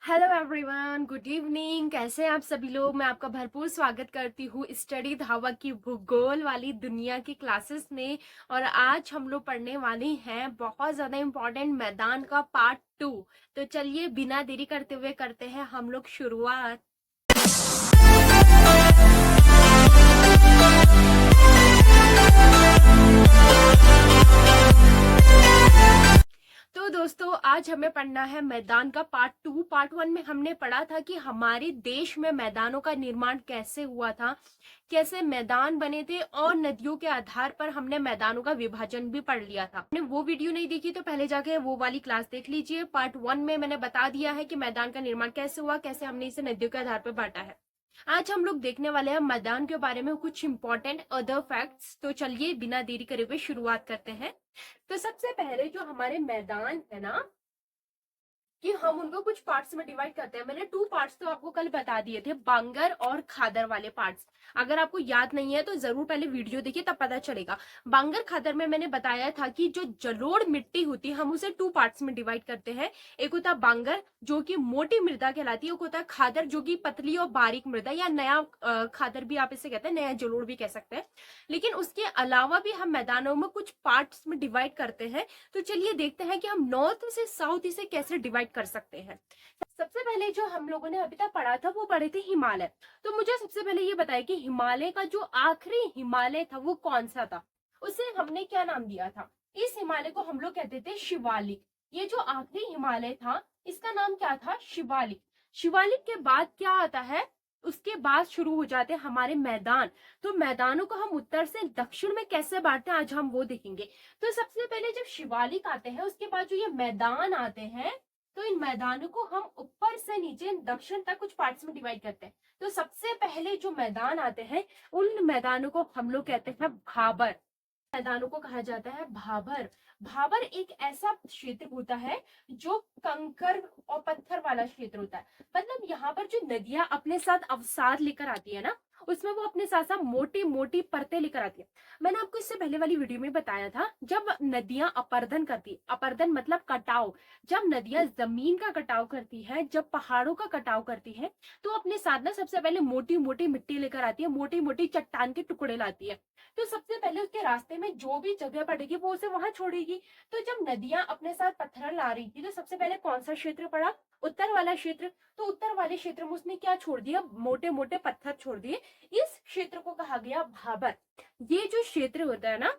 Hello everyone, good evening. कैसे हैं आप सभी लोग। मैं आपका भरपूर स्वागत करती हूँ स्टडी धावा की भूगोल वाली दुनिया की क्लासेस में। और आज हम लोग पढ़ने वाले हैं बहुत ज्यादा इम्पोर्टेंट मैदान का पार्ट 2। तो चलिए बिना देरी करते हुए करते हैं हम लोग शुरुआत। तो दोस्तों आज हमें पढ़ना है मैदान का पार्ट 2। पार्ट 1 में हमने पढ़ा था कि हमारे देश में मैदानों का निर्माण कैसे हुआ था, कैसे मैदान बने थे, और नदियों के आधार पर हमने मैदानों का विभाजन भी पढ़ लिया था। आपने वो वीडियो नहीं देखी तो पहले जाके वो वाली क्लास देख लीजिए। पार्ट 1 में मैंने बता दिया है कि मैदान का निर्माण कैसे हुआ, कैसे हमने इसे नदियों के आधार पर बांटा है। आज हम लोग देखने वाले हैं मैदान के बारे में कुछ इंपॉर्टेंट अदर फैक्ट्स। तो चलिए बिना देरी करे हुए शुरुआत करते हैं। तो सबसे पहले जो हमारे मैदान है ना, कि हम उनको कुछ पार्ट्स में डिवाइड करते हैं। मैंने 2 पार्ट्स तो आपको कल बता दिए थे, बांगर और खादर वाले पार्ट्स। अगर आपको याद नहीं है तो जरूर पहले वीडियो देखिए, तब पता चलेगा। बांगर खादर में मैंने बताया था कि जो जलोढ़ मिट्टी होती है हम उसे 2 पार्ट्स में डिवाइड करते हैं। एक होता है बांगर जो कि मोटी मृदा कहलाती है, एक होता है खादर जो कि पतली और बारीक मृदा, या नया खादर भी आप इसे कहते हैं, नया जलोढ़ भी कह सकते हैं। लेकिन उसके अलावा भी हम मैदानों में कुछ पार्ट्स में डिवाइड करते हैं। तो चलिए देखते हैं कि हम नॉर्थ से साउथ इसे कैसे डिवाइड कर सकते हैं। सबसे पहले जो हम लोगों ने अभी तक पढ़ा था वो पढ़े थे हिमालय। तो मुझे सबसे पहले ये बताया कि हिमालय का जो आखिरी हिमालय था वो कौन सा था, उसे हमने क्या नाम दिया था। इस हिमालय को हम लोग कहते थे शिवालिक। ये जो आखिरी हिमालय था इसका नाम क्या था, शिवालिक। शिवालिक के बाद क्या आता है, उसके बाद शुरू हो जाते हैं हमारे मैदान। तो मैदानों को हम उत्तर से दक्षिण में कैसे बांटते हैं आज हम वो देखेंगे। तो सबसे पहले जब शिवालिक आते हैं उसके बाद जो ये मैदान आते हैं, तो इन मैदानों को हम ऊपर से नीचे दक्षिण तक कुछ पार्ट्स में डिवाइड करते हैं। तो सबसे पहले जो मैदान आते हैं उन मैदानों को हम लोग कहते हैं भाबर। मैदानों को कहा जाता है भाबर। भाबर एक ऐसा क्षेत्र होता है जो कंकर और पत्थर वाला क्षेत्र होता है। मतलब यहाँ पर जो नदियां अपने साथ अवसाद लेकर आती है ना, उसमें वो अपने साथ साथ मोटी मोटी परतें लेकर आती है। मैंने आपको इससे पहले वाली वीडियो में बताया था, जब नदियां अपर्दन करती, अपर्दन मतलब कटाव, जब नदियां जमीन का कटाव करती है, जब पहाड़ों का कटाव करती है, तो अपने साथ ना सबसे पहले मोटी मोटी मिट्टी लेकर आती है, मोटी मोटी चट्टान के टुकड़े लाती है। तो सबसे पहले उसके रास्ते में जो भी जगह पड़ेगी वो उसे वहां छोड़ेगी। तो जब नदियां अपने साथ पत्थर ला रही थी तो सबसे पहले कौन सा क्षेत्र पड़ा, उत्तर वाला क्षेत्र। तो उत्तर वाले क्षेत्र में उसने क्या छोड़ दिया, मोटे मोटे पत्थर छोड़ दिए। इस क्षेत्र को कहा गया भाबर। ये जो क्षेत्र होता है ना,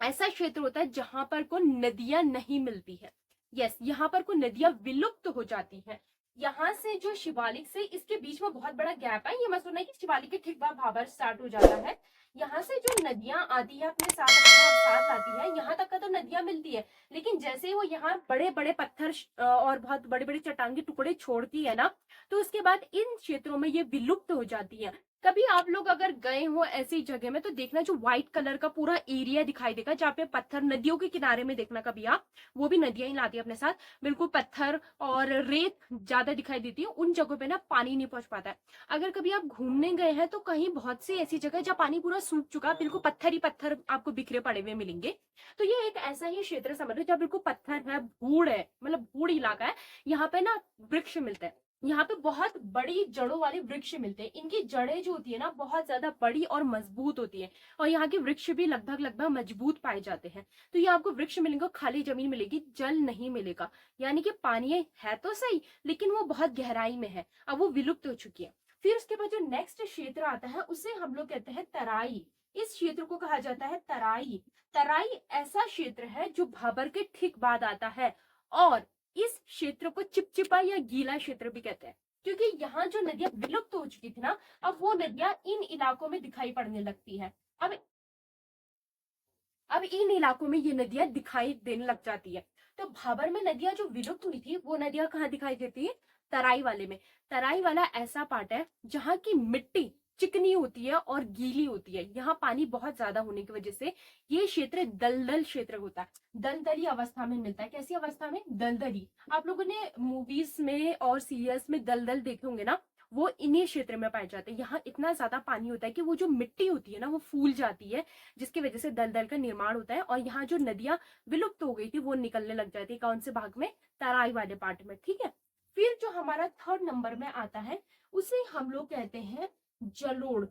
ऐसा क्षेत्र होता है जहां पर को नदियां नहीं मिलती है। यस, यहाँ पर को नदियां विलुप्त हो जाती हैं। यहाँ से जो शिवालिक से इसके बीच में बहुत बड़ा गैप है, ये मैं सुना है कि शिवालिक के ठीक बाद भाबर स्टार्ट हो जाता है। यहाँ से जो नदियां आती है अपने साथ साथ लाती है, यहाँ तक का तो नदियां मिलती है। लेकिन जैसे ही वो यहाँ बड़े बड़े पत्थर और बहुत बड़े बड़े चट्टान के टुकड़े छोड़ती है ना, तो उसके बाद इन क्षेत्रों में ये विलुप्त हो जाती है। कभी आप लोग अगर गए हो ऐसी जगह में तो देखना, जो व्हाइट कलर का पूरा एरिया दिखाई देगा जहाँ पे पत्थर, नदियों के किनारे में देखना कभी आप, वो भी नदियां ही लाती है अपने साथ। बिल्कुल पत्थर और रेत ज्यादा दिखाई देती है, उन जगहों पे ना पानी नहीं पहुंच पाता है। अगर कभी आप घूमने गए हैं तो कहीं बहुत सी ऐसी जगह जहाँ पानी पूरा सूख चुका, बिल्कुल पत्थर ही पत्थर आपको बिखरे पड़े हुए मिलेंगे। तो ये एक ऐसा ही क्षेत्र समझ लो जहाँ बिल्कुल पत्थर है, भूड़ है, मतलब भूड़ इलाका है। यहाँ पे ना वृक्ष मिलते हैं, यहाँ पे बहुत बड़ी जड़ों वाले वृक्ष मिलते हैं। इनकी जड़ें जो होती है ना बहुत ज्यादा बड़ी और मजबूत होती है, और यहाँ के वृक्ष भी लगभग लगभग मजबूत पाए जाते हैं। तो ये आपको वृक्ष मिलेंगे, खाली जमीन मिलेगी, जल नहीं मिलेगा। यानी कि पानी है तो सही लेकिन वो बहुत गहराई में है, अब वो विलुप्त हो चुकी है। फिर उसके बाद जो नेक्स्ट क्षेत्र आता है उसे हम लोग कहते हैं तराई। इस क्षेत्र को कहा जाता है तराई। तराई ऐसा क्षेत्र है जो भाबर के ठीक बाद आता है, और इस क्षेत्र को चिपचिपा या गीला क्षेत्र भी कहते हैं, क्योंकि यहाँ जो नदियां विलुप्त हो चुकी थी ना, अब वो नदियां इन इलाकों में दिखाई पड़ने लगती है। अब इन इलाकों में ये नदियां दिखाई देने लग जाती है। तो भाबर में नदियां जो विलुप्त हुई थी वो नदियां कहाँ दिखाई देती है, तराई वाले में। तराई वाला ऐसा पार्ट है जहाँ की मिट्टी चिकनी होती है और गीली होती है। यहाँ पानी बहुत ज्यादा होने की वजह से ये क्षेत्र दलदल क्षेत्र होता है, दलदली अवस्था में मिलता है। कैसी अवस्था में, दलदली। आप लोगों ने मूवीज में और सीरियल्स में दलदल देखे होंगे ना, वो इन्हीं क्षेत्र में पाए जाते हैं। यहाँ इतना ज्यादा पानी होता है कि वो जो मिट्टी होती है ना वो फूल जाती है, जिसकी वजह से दलदल का निर्माण होता है। और यहाँ जो नदियां विलुप्त हो गई थी वो निकलने लग जाती है, कौन से भाग में, तराई वाले पार्ट में। ठीक है, फिर जो हमारा थर्ड नंबर में आता है उसे हम लोग कहते हैं जलोढ़।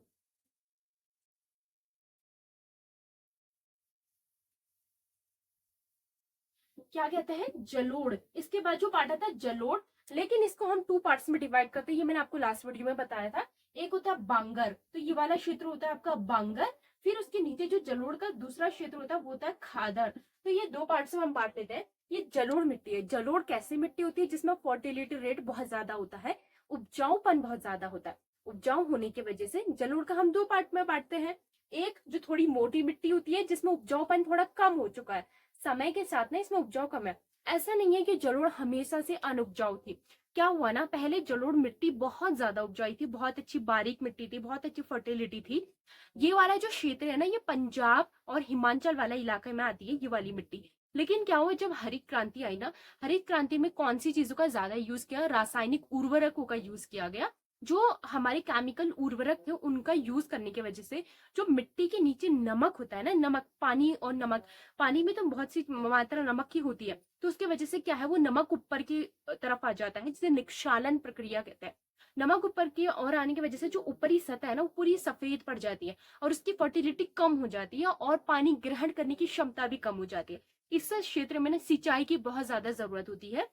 क्या कहते हैं, जलोढ़। इसके बाद जो पार्ट आता है जलोढ़, लेकिन इसको हम टू पार्ट्स में डिवाइड करते हैं, ये मैंने आपको लास्ट वीडियो में बताया था। एक होता है बांगर, तो ये वाला क्षेत्र होता है आपका बांगर। फिर उसके नीचे जो जलोढ़ का दूसरा क्षेत्र होता है वो होता है खादर। तो ये दो पार्ट्स में हम बांट लेते हैं। ये जलोढ़ मिट्टी है। जलोढ़ कैसी मिट्टी होती है, जिसमें फर्टिलिटी रेट बहुत ज्यादा होता है, उपजाऊपन बहुत ज्यादा होता है। उपजाऊ होने की वजह से जलोढ़ का हम दो पार्ट में बांटते हैं। एक जो थोड़ी मोटी मिट्टी होती है, जिसमें उपजाऊपन थोड़ा कम हो चुका है, समय के साथ ना इसमें उपजाऊ कम है। ऐसा नहीं है कि जलोढ़ हमेशा से अनउपजाऊ थी। क्या हुआ ना, पहले जलोढ़ मिट्टी बहुत ज्यादा उपजाऊ थी, बहुत अच्छी बारीक मिट्टी थी, बहुत अच्छी फर्टिलिटी थी। ये वाला जो क्षेत्र है ना, ये पंजाब और हिमाचल वाला इलाके में आती है ये वाली मिट्टी। लेकिन क्या हुआ, जब हरित क्रांति आई ना, हरित क्रांति में कौन सी चीजों का ज्यादा यूज किया, रासायनिक उर्वरकों का यूज किया गया। जो हमारे केमिकल उर्वरक थे उनका यूज करने की वजह से जो मिट्टी के नीचे नमक होता है ना, नमक, पानी और नमक, पानी में तो बहुत सी मात्रा नमक की होती है, तो उसके वजह से क्या है, वो नमक ऊपर की तरफ आ जाता है, जिसे निक्षालन प्रक्रिया कहते हैं। नमक ऊपर की ओर आने की वजह से जो ऊपरी सतह है ना, वो पूरी सफेद पड़ जाती है और उसकी फर्टिलिटी कम हो जाती है और पानी ग्रहण करने की क्षमता भी कम हो जाती है। इस क्षेत्र में ना सिंचाई की बहुत ज्यादा जरूरत होती है।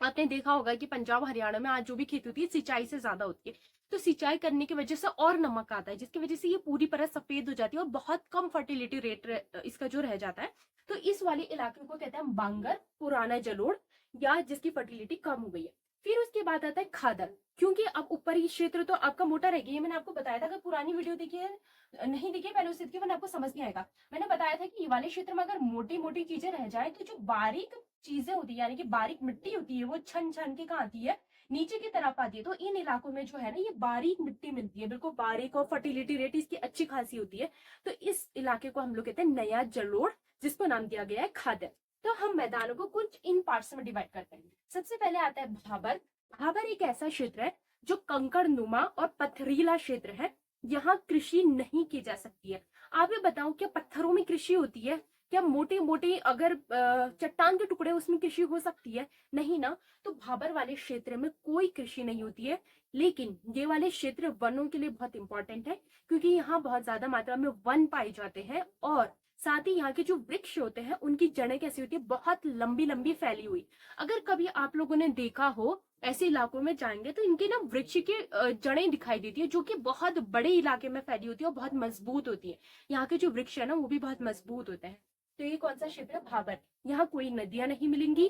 आपने देखा होगा कि पंजाब हरियाणा में आज जो भी खेती होती है सिंचाई से ज्यादा होती है, तो सिंचाई करने की वजह से और नमक आता है, जिसकी वजह से ये पूरी परत सफेद हो जाती है और बहुत कम फर्टिलिटी रेट इसका जो रह जाता है। तो इस वाले इलाके को कहते हैं बांगर, पुराना जलोढ़, या जिसकी फर्टिलिटी कम हो गई है। फिर उसके बाद आता है खादर, क्योंकि अब ऊपरी क्षेत्र तो आपका मोटा रह गया। ये मैंने आपको बताया था, अगर पुरानी वीडियो देखिए, नहीं देखिए पहले उससे देखिए, मैंने आपको समझ नहीं आएगा। मैंने बताया था कि ये वाले क्षेत्र में अगर मोटी मोटी चीजें रह जाए, तो जो बारीक चीजें होती है, यानी कि बारीक मिट्टी होती है, वो छन छन के कहाँ आती है, नीचे की तरफ आती है। तो इन इलाकों में जो है ना, ये बारीक मिट्टी मिलती है, बिल्कुल बारीक, और फर्टिलिटी रेट इसकी अच्छी खासी होती है। तो इस इलाके को हम लोग कहते हैं नया जलोढ़, जिसको नाम दिया गया है खादर। तो हम मैदानों को कुछ इन पार्ट्स में डिवाइड करते हैं। सबसे पहले आता है भाबर। भाबर एक ऐसा क्षेत्र है जो कंकड़ नुमा और पथरीला क्षेत्र है। यहाँ कृषि नहीं की जा सकती है। आप ये बताओ, क्या पत्थरों में कृषि होती है? क्या मोटे मोटे अगर चट्टान के टुकड़े उसमें कृषि हो सकती है? नहीं ना। तो भाबर वाले क्षेत्र में कोई कृषि नहीं होती है। लेकिन ये वाले क्षेत्र वनों के लिए बहुत इंपॉर्टेंट है, क्योंकि यहाँ बहुत ज्यादा मात्रा में वन पाए जाते हैं, और साथ ही यहाँ के जो वृक्ष होते हैं उनकी जड़ें कैसी होती है, बहुत लंबी लंबी फैली हुई। अगर कभी आप लोगों ने देखा हो, ऐसे इलाकों में जाएंगे तो इनके ना वृक्ष की जड़ें दिखाई देती है, जो कि बहुत बड़े इलाके में फैली होती है और बहुत मजबूत होती है। यहाँ के जो वृक्ष है ना, वो भी बहुत मजबूत होते हैं। तो ये कौन सा क्षेत्र है, भाबर। यहाँ कोई नदियां नहीं मिलेंगी,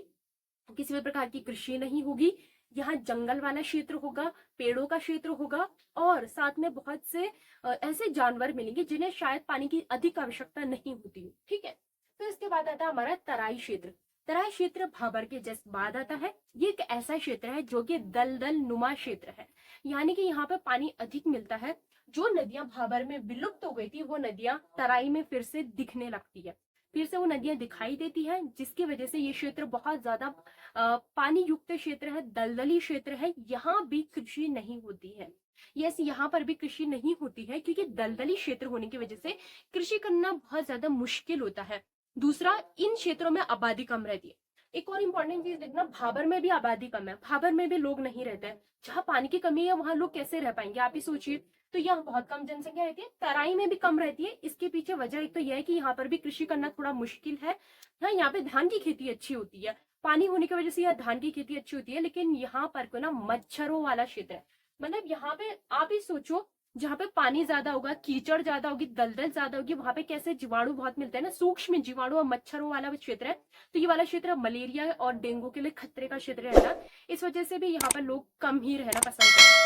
किसी भी प्रकार की कृषि नहीं होगी। यहाँ जंगल वाला क्षेत्र होगा, पेड़ों का क्षेत्र होगा, और साथ में बहुत से ऐसे जानवर मिलेंगे जिन्हें शायद पानी की अधिक आवश्यकता नहीं होती। ठीक है। तो इसके बाद आता है हमारा तराई क्षेत्र। तराई क्षेत्र भाबर के जस्ट बाद आता है। ये एक ऐसा क्षेत्र है जो कि दलदल नुमा क्षेत्र है, यानी कि यहाँ पे पानी अधिक मिलता है। जो नदियां भाबर में विलुप्त हो गई थी, वो नदियां तराई में फिर से दिखने लगती है, फिर से वो नदियां दिखाई देती है, जिसकी वजह से ये क्षेत्र बहुत ज्यादा पानी युक्त क्षेत्र है, दलदली क्षेत्र है। यहाँ भी कृषि नहीं होती है। यस, यहाँ पर भी कृषि नहीं होती है, क्योंकि दलदली क्षेत्र होने की वजह से कृषि करना बहुत ज्यादा मुश्किल होता है। दूसरा, इन क्षेत्रों में आबादी कम रहती है। एक और इम्पोर्टेंट चीज देखना, भाबर में भी आबादी कम है, भाबर में भी लोग नहीं रहते हैं। जहाँ पानी की कमी है वहां लोग कैसे रह पाएंगे, आप ही सोचिए। तो यहाँ बहुत कम जनसंख्या रहती है, तराई में भी कम रहती है। इसके पीछे वजह एक तो यह है कि यहाँ पर भी कृषि करना थोड़ा मुश्किल है। हाँ, यहाँ पे धान की खेती अच्छी होती है, पानी होने की वजह से यहाँ धान की खेती अच्छी होती है, लेकिन यहाँ पर को ना मच्छरों वाला क्षेत्र है। मतलब यहाँ पे आप ही सोचो, जहाँ पे पानी ज्यादा होगा, कीचड़ ज्यादा होगी, दलदल ज्यादा होगी, वहां पे कैसे जीवाणु बहुत मिलते हैं ना, सूक्ष्म जीवाणु और मच्छरों वाला क्षेत्र है। तो ये वाला क्षेत्र मलेरिया और डेंगू के लिए खतरे का क्षेत्र रहता है। इस वजह से भी यहाँ पर लोग कम ही रहना पसंद करते हैं।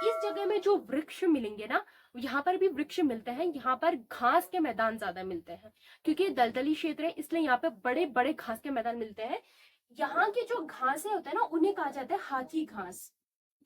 इस जगह में जो वृक्ष मिलेंगे ना, यहाँ पर भी वृक्ष मिलते हैं। यहाँ पर घास के मैदान ज्यादा मिलते हैं, क्योंकि दलदली क्षेत्र है, इसलिए यहाँ पे बड़े बड़े घास के मैदान मिलते हैं। यहाँ की जो घासें होते हैं ना, उन्हें कहा जाता है हाथी घास,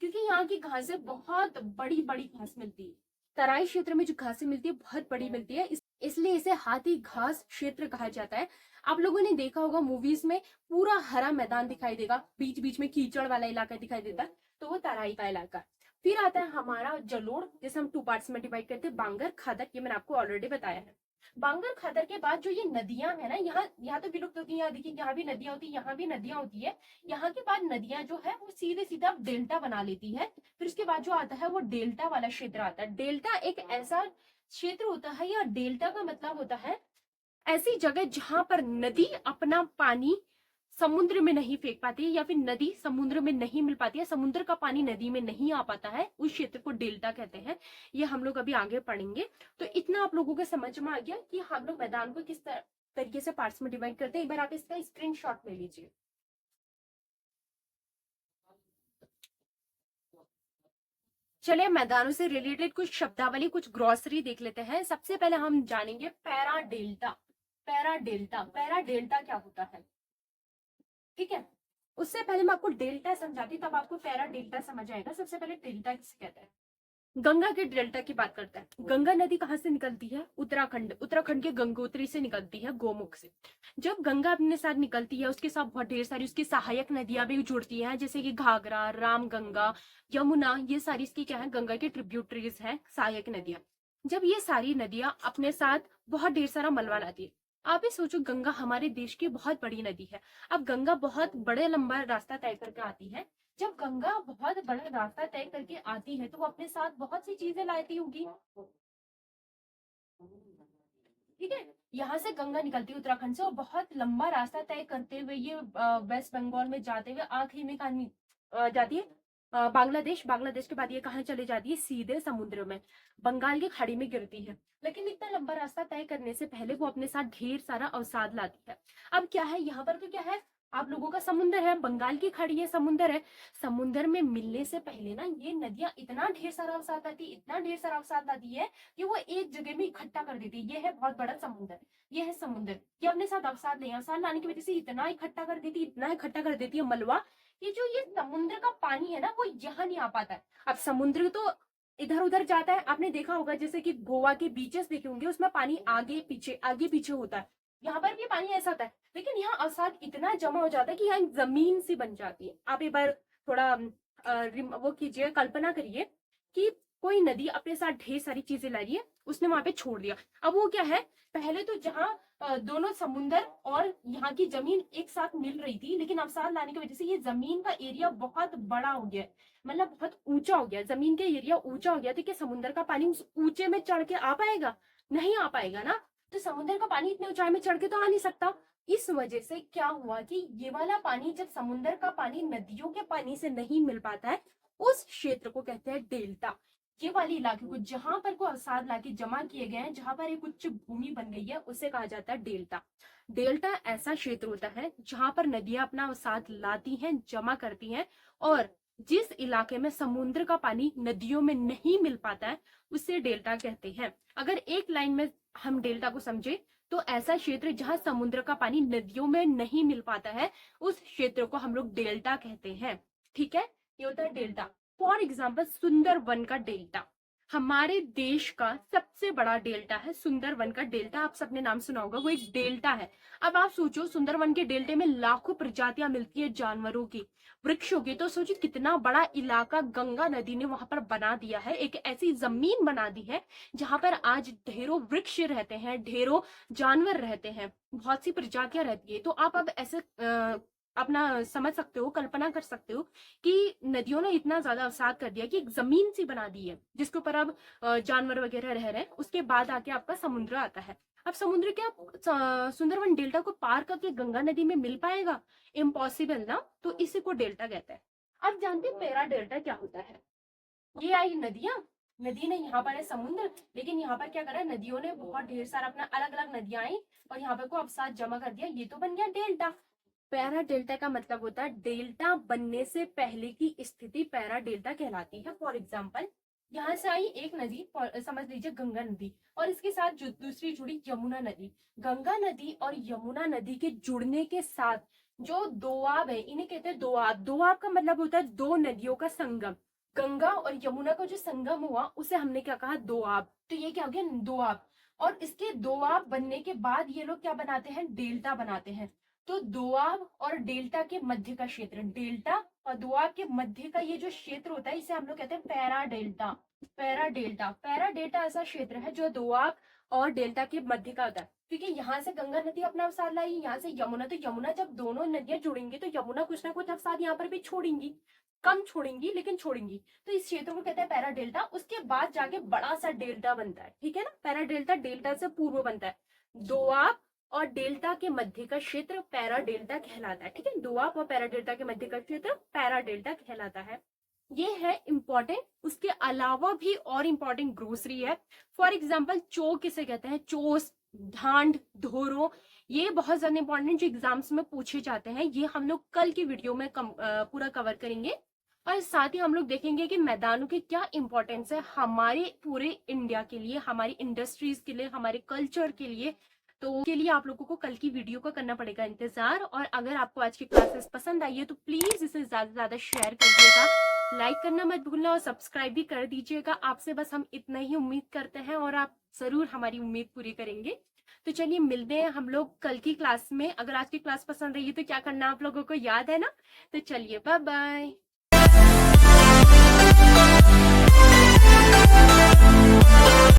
क्योंकि यहाँ की घासें बहुत बड़ी बड़ी घास मिलती है। तराई क्षेत्र में जो घासें मिलती है बहुत बड़ी मिलती है, इसलिए इसे हाथी घास क्षेत्र कहा जाता है। आप लोगों ने देखा होगा मूवीज में, पूरा हरा मैदान दिखाई देगा, बीच बीच में कीचड़ वाला इलाका दिखाई देता है, तो वो तराई का इलाका है। फिर आता है हमारा जलोढ़, जिसे हम टू पार्ट्स में डिवाइड करते हैं, बांगर, खादर, ये मैंने आपको ऑलरेडी बताया है। बांगर खातर के बाद जो ये नदियां है ना, यहाँ तो विलुप्त होती है, यहाँ देखिए यहाँ भी नदियां होती है, यहाँ भी नदियां होती है। यहाँ के बाद नदियां जो है वो सीधे सीधा डेल्टा बना लेती है। फिर उसके बाद जो आता है वो डेल्टा वाला क्षेत्र आता है। डेल्टा एक ऐसा क्षेत्र होता है, या डेल्टा का मतलब होता है ऐसी जगह जहां पर नदी अपना पानी समुद्र में नहीं फेंक पाती है, या फिर नदी समुद्र में नहीं मिल पाती है, समुद्र का पानी नदी में नहीं आ पाता है, उस क्षेत्र को डेल्टा कहते हैं। ये हम लोग अभी आगे पढ़ेंगे। तो इतना आप लोगों को समझ में आ गया कि हम लोग मैदान को किस तरीके से पार्ट्स में डिवाइड करते हैं। एक बार आप इसका स्क्रीनशॉट ले लीजिए। चलिए मैदानों से रिलेटेड कुछ शब्दावली, कुछ ग्रॉसरी देख लेते हैं। सबसे पहले हम जानेंगे para delta. Para delta, para delta क्या होता है, ठीक है। उससे पहले मैं आपको डेल्टा समझाती, तब आपको पैरा डेल्टा समझ आएगा। सबसे पहले डेल्टा किसे कहते हैं। गंगा के डेल्टा की बात करते हैं। गंगा नदी कहाँ से निकलती है, उत्तराखंड, उत्तराखंड के गंगोत्री से निकलती है, गोमुख से। जब गंगा अपने साथ निकलती है, उसके साथ बहुत ढेर सारी उसकी सहायक नदियां भी जुड़ती हैं, जैसे कि घाघरा, रामगंगा, यमुना, ये सारी इसकी क्या है, गंगा की ट्रिब्यूटरीज हैं, सहायक नदियां। जब ये सारी नदियां अपने साथ बहुत ढेर सारा मलबा लाती है, आप ही सोचो, गंगा हमारे देश की बहुत बड़ी नदी है। अब गंगा बहुत बड़े लंबा रास्ता तय करके आती है। जब गंगा बहुत बड़ा रास्ता तय करके आती है तो वो अपने साथ बहुत सी चीजें लाती होगी, ठीक है। यहाँ से गंगा निकलती है उत्तराखंड से, और बहुत लंबा रास्ता तय करते हुए ये वेस्ट बंगाल में जाते हुए आखिरी में कहाँ जाती है, बांग्लादेश। बांग्लादेश के बाद ये कहाँ चले जाती है, सीधे समुद्र में, बंगाल की खाड़ी में गिरती है। लेकिन इतना लंबा रास्ता तय करने से पहले वो अपने साथ ढेर सारा अवसाद लाती है। अब क्या है, यहाँ पर तो क्या है, आप लोगों का समुद्र है, बंगाल की खाड़ी है, समुद्र है। समुद्र में मिलने से पहले ना ये नदियां इतना ढेर सारा अवसाद लाती, इतना ढेर सारा अवसाद लाती है कि वो एक जगह में इकट्ठा कर देती है। ये है बहुत बड़ा समुद्र, ये है समुद्र। ये अपने साथ अवसाद नहीं, अवसाद लाने की वजह से इतना इकट्ठा कर देती, इतना इकट्ठा कर देती है मलबा, कि जो ये समुद्र का पानी है ना वो यहाँ नहीं आ पाता है। अब समुद्र तो इधर उधर जाता है, आपने देखा होगा, जैसे कि गोवा के बीचेस देखे होंगे, उसमें पानी आगे पीछे होता है। यहाँ पर भी पानी ऐसा होता है, लेकिन यहाँ अवसाद इतना जमा हो जाता है कि यहाँ एक जमीन सी बन जाती है। आप एक बार थोड़ा वो कीजिए, कल्पना करिए कि कोई नदी अपने साथ ढेर सारी चीजें ला रही है, उसने वहां पे छोड़ दिया। अब वो क्या है, पहले तो जहाँ दोनों समुंदर और यहाँ की जमीन एक साथ मिल रही थी, लेकिन अवसाद लाने की वजह से ये जमीन का एरिया बहुत बड़ा हो गया, मतलब बहुत ऊंचा हो गया, जमीन के एरिया ऊंचा हो गया। तो क्या समुद्र का पानी उस ऊंचे में चढ़ के आ पाएगा, नहीं आ पाएगा ना। तो समुद्र का पानी इतने ऊंचाई में चढ़ के तो आ नहीं सकता। इस वजह से क्या हुआ कि ये वाला पानी, जब समुद्र का पानी नदियों के पानी से नहीं मिल पाता है, उस क्षेत्र को कहते हैं डेल्टा। ये वाले इलाके को जहां पर को अवसाद लाके जमा किए गए हैं, जहां पर एक उच्च भूमि बन गई है, उसे कहा जाता है डेल्टा। डेल्टा ऐसा क्षेत्र होता है जहां पर नदियां अपना अवसाद लाती हैं, जमा करती हैं, और जिस इलाके में समुद्र का पानी नदियों में नहीं मिल पाता है, उसे डेल्टा कहते हैं। अगर एक लाइन में हम डेल्टा को समझे, तो ऐसा क्षेत्र जहां समुद्र का पानी नदियों में नहीं मिल पाता है, उस क्षेत्र को हम लोग डेल्टा कहते हैं, ठीक है। ये होता है डेल्टा। फॉर एग्जाम्पल, सुंदरवन का डेल्टा हमारे देश का सबसे बड़ा डेल्टा है। सुंदरवन का डेल्टा आप सबने नाम सुना होगा, वो एक डेल्टा है। अब आप सोचो, सुंदरवन के डेल्टे में लाखों प्रजातियां मिलती है जानवरों की, वृक्षों की। तो सोचिए कितना बड़ा इलाका गंगा नदी ने वहां पर बना दिया है, एक ऐसी जमीन बना दी है जहां पर आज ढेरों वृक्ष रहते हैं, ढेरों जानवर रहते हैं, बहुत सी प्रजातियां रहती है। तो आप अब ऐसे अपना समझ सकते हो, कल्पना कर सकते हो कि नदियों ने इतना ज्यादा अवसाद कर दिया कि एक जमीन सी बना दी है, जिसके ऊपर अब जानवर वगैरह रह रहे हैं। उसके बाद आके आपका समुद्र आता है। अब समुद्र क्या सुंदरवन डेल्टा को पार करके गंगा नदी में मिल पाएगा, इम्पॉसिबल ना। तो इसी को डेल्टा कहते हैं। अब जानते हैं पैरा डेल्टा क्या होता है। ये आई नदियां, नदी ने यहाँ पर है समुद्र, लेकिन यहाँ पर क्या करा, नदियों ने बहुत ढेर सारा अपना अलग अलग नदियां आई और यहाँ पर को अवसाद जमा कर दिया, ये तो बन गया डेल्टा। पैरा डेल्टा का मतलब होता है डेल्टा बनने से पहले की स्थिति पैरा डेल्टा कहलाती है। फॉर एग्जाम्पल, यहाँ से आई एक नदी, समझ लीजिए गंगा नदी, और इसके साथ दूसरी जुड़ी यमुना नदी। गंगा नदी और यमुना नदी के जुड़ने के साथ जो दोआब है, इन्हें कहते हैं दोआब। दोआब का मतलब होता है दो नदियों का संगम। गंगा और यमुना का जो संगम हुआ उसे हमने क्या कहा, दोआब। तो ये क्या हो गया, दोआब। और इसके दोआब बनने के बाद ये लोग क्या बनाते हैं, डेल्टा बनाते हैं। तो दोआब और डेल्टा के मध्य का क्षेत्र, डेल्टा और दोआब के मध्य का ये जो क्षेत्र होता है इसे हम लोग कहते हैं para delta. Para delta, para delta ऐसा क्षेत्र है जो दोआब और डेल्टा के मध्य का होता है, क्योंकि यहाँ से गंगा नदी अपना अवसाद लाई, यहाँ से यमुना, तो यमुना जब दोनों नदियां जुड़ेंगी तो यमुना कुछ ना कुछ अवसाद यहाँ पर भी छोड़ेंगी, कम छोड़ेंगी लेकिन छोड़ेंगी, तो इस क्षेत्र को कहते हैं पैरा डेल्टा। उसके बाद जाके बड़ा सा डेल्टा बनता है, ठीक है ना। पैरा डेल्टा डेल्टा से पूर्व बनता है, दोआब और डेल्टा के मध्य का क्षेत्र पैरा डेल्टा कहलाता है, ठीक है। दोआब और पैरा डेल्टा के मध्य का क्षेत्र पैरा डेल्टा कहलाता है। ये है इंपॉर्टेंट। उसके अलावा भी और इंपॉर्टेंट ग्रोसरी है। फॉर एग्जाम्पल चो किसे कहते हैं, चोस, ढांड, धोरो, ये बहुत ज्यादा इंपॉर्टेंट जो एग्जाम्स में पूछे जाते हैं, ये हम लोग कल की वीडियो में पूरा कवर करेंगे। और साथ ही हम लोग देखेंगे कि मैदानों की क्या इंपॉर्टेंस है हमारे पूरे इंडिया के लिए, हमारी इंडस्ट्रीज के लिए, हमारे कल्चर के लिए। तो के लिए आप लोगों को कल की वीडियो का करना पड़ेगा इंतजार। और अगर आपको आज की क्लासेस पसंद आई है तो प्लीज इसे ज्यादा से ज्यादा शेयर करिएगा, लाइक करना मत भूलना और सब्सक्राइब भी कर दीजिएगा। आपसे बस हम इतना ही उम्मीद करते हैं और आप जरूर हमारी उम्मीद पूरी करेंगे। तो चलिए मिलते हैं हम लोग कल की क्लास में। अगर आज की क्लास पसंद आई है तो क्या करना आप लोगों को याद है ना। तो चलिए बाय बाय।